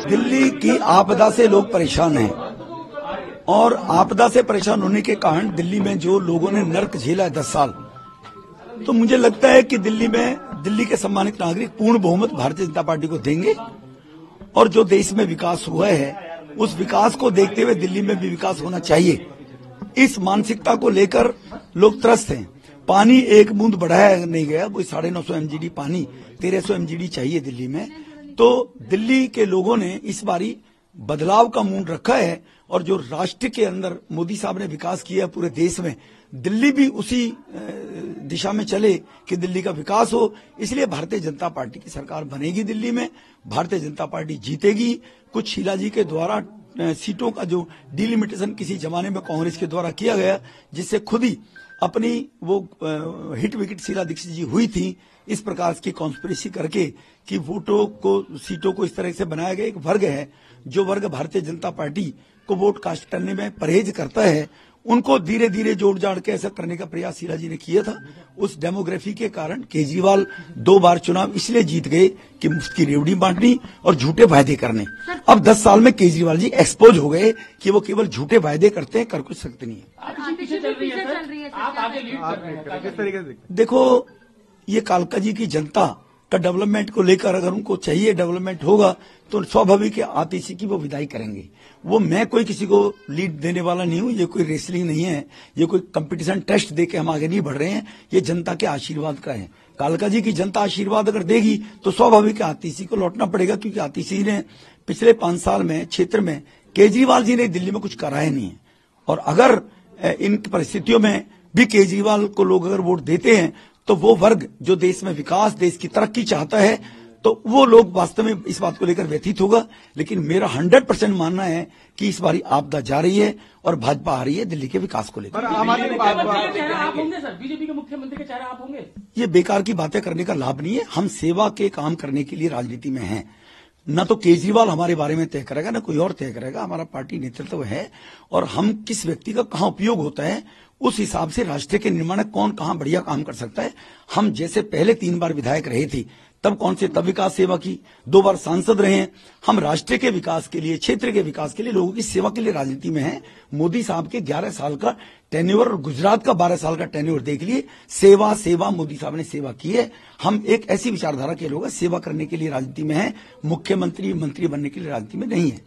दिल्ली की आपदा से लोग परेशान हैं और आपदा से परेशान होने के कारण दिल्ली में जो लोगों ने नर्क झेला है 10 साल, तो मुझे लगता है कि दिल्ली के सम्मानित नागरिक पूर्ण बहुमत भारतीय जनता पार्टी को देंगे और जो देश में विकास हुआ है उस विकास को देखते हुए दिल्ली में भी विकास होना चाहिए। इस मानसिकता को लेकर लोग त्रस्त हैं। पानी एक बूंद बढ़ाया नहीं गया, कोई 950 MGD पानी 1300 MGD चाहिए दिल्ली में। तो दिल्ली के लोगों ने इस बारी बदलाव का मूड रखा है और जो राष्ट्र के अंदर मोदी साहब ने विकास किया है पूरे देश में, दिल्ली भी उसी दिशा में चले कि दिल्ली का विकास हो। इसलिए भारतीय जनता पार्टी की सरकार बनेगी दिल्ली में, भारतीय जनता पार्टी जीतेगी। कुछ शीला जी के द्वारा सीटों का जो डिलिमिटेशन किसी जमाने में कांग्रेस के द्वारा किया गया, जिससे खुद ही अपनी वो हिट विकेट शीला दीक्षित जी हुई थी, इस प्रकार की कॉन्स्पिरेसी करके कि वोटों को सीटों को इस तरह से बनाया गया। एक वर्ग है जो वर्ग भारतीय जनता पार्टी को वोट कास्ट करने में परहेज करता है, उनको धीरे धीरे जोड़ जाड़ के ऐसा करने का प्रयास शीला जी ने किया था। उस डेमोग्राफी के कारण केजरीवाल 2 बार चुनाव इसलिए जीत गए कि मुफ्त की रेवड़ी बांटनी और झूठे वायदे करने। अब 10 साल में केजरीवाल जी एक्सपोज हो गए कि वो केवल झूठे वायदे करते हैं, कर कुछ सकते नहीं है। देखो, ये कालका जी की जनता का डेवलपमेंट को लेकर अगर उनको चाहिए डेवलपमेंट होगा तो स्वाभाविक है आतिशी की वो विदाई करेंगे। वो मैं कोई किसी को लीड देने वाला नहीं हूं, ये कोई रेसलिंग नहीं है, ये कोई कंपटीशन टेस्ट दे के हम आगे नहीं बढ़ रहे हैं, ये जनता के आशीर्वाद का है। कालका जी की जनता आशीर्वाद अगर देगी तो स्वाभाविक है आतिशी को लौटना पड़ेगा, क्योंकि आतिशी ने पिछले 5 साल में क्षेत्र में केजरीवाल जी ने दिल्ली में कुछ कराया नहीं है। और अगर इन परिस्थितियों में भी केजरीवाल को लोग अगर वोट देते हैं तो वो वर्ग जो देश में विकास, देश की तरक्की चाहता है, तो वो लोग वास्तव में इस बात को लेकर व्यथित होगा। लेकिन मेरा 100% मानना है कि इस बारी आपदा जा रही है और भाजपा आ रही है दिल्ली के विकास को लेकर। बीजेपी के मुख्यमंत्री के चेहरा आप होंगे? ये बेकार की बातें करने का लाभ नहीं है। हम सेवा के काम करने के लिए राजनीति में हैं। न तो केजरीवाल हमारे बारे में तय करेगा, न कोई और तय करेगा। हमारा पार्टी नेतृत्व है और हम किस व्यक्ति का कहां उपयोग होता है उस हिसाब से राष्ट्र के निर्माण में कौन कहां बढ़िया काम कर सकता है। हम जैसे पहले 3 बार विधायक रहे थे तब विकास सेवा की, 2 बार सांसद रहे हैं। हम राष्ट्र के विकास के लिए, क्षेत्र के विकास के लिए, लोगों की सेवा के लिए राजनीति में हैं। मोदी साहब के 11 साल का टेन्योर और गुजरात का 12 साल का टेन्योर देख लिए। सेवा सेवा मोदी साहब ने सेवा की है। हम एक ऐसी विचारधारा के लोग हैं, सेवा करने के लिए राजनीति में हैं, मुख्यमंत्री मंत्री बनने के लिए राजनीति में नहीं है।